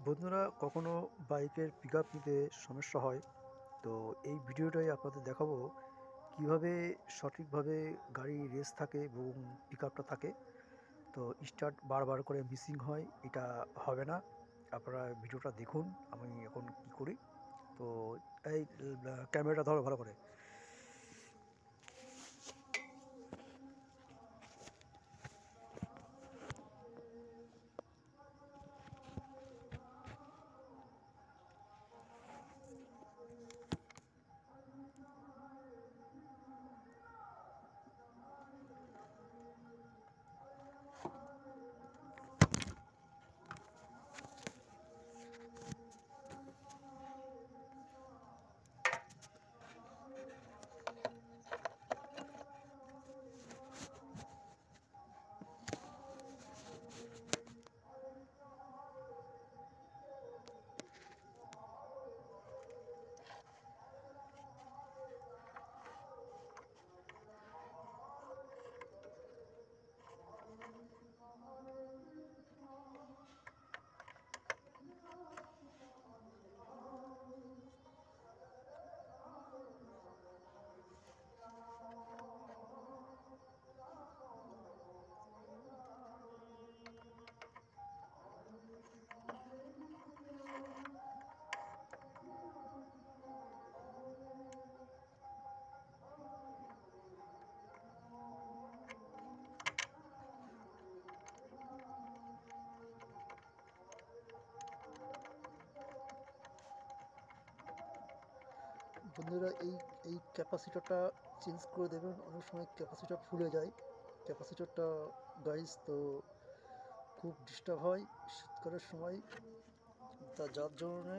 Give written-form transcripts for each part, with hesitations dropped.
বন্ধুরা, কখনো বাইকের পিকআপ নিতে সমস্যা হয়, তো এই ভিডিওটাই আপনাদের দেখাবো কিভাবে সঠিকভাবে গাড়ি রেস থাকে এবং পিকআপটা থাকে। তো স্টার্ট বারবার করে মিসিং হয়, এটা হবে না। আপনারা ভিডিওটা দেখুন আমি এখন কি করি। তো এই ক্যামেরাটা ধরো ভালো করে। বন্ধুরা, এই ক্যাপাসিটরটা চেঞ্জ করে দেবেন। অনেক সময় ক্যাপাসিটর ফুলে যায়, ক্যাপাসিটরটা গাইস, তো খুব ডিস্টার্ব হয় শীতকালের সময়, যার জন্য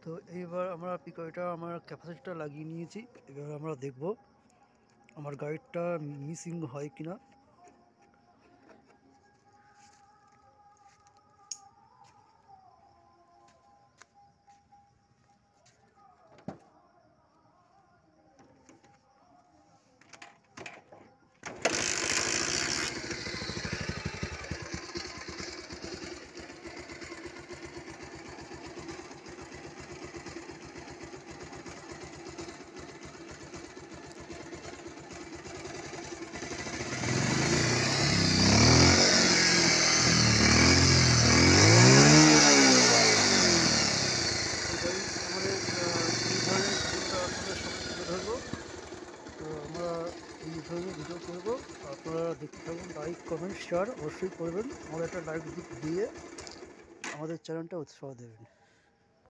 তো এইবার আমরা পিকআপটা আমার ক্যাপাসিটিটা লাগিয়ে নিয়েছি। এবার আমরা দেখব আমার গাড়িটা মিসিং হয় কিনা। আমাদের এই ধরনের ভিডিওটা আপনাদের সামনে তুলে ধরবো। তো আমরা এই ধরনের ভিডিও করবো, আপনারা দেখতে থাকুন। লাইক কমেন্ট শেয়ার অবশ্যই করবেন। আমাদের একটা লাইক দিয়ে আমাদের চ্যানেলটা উৎসাহ দেবেন।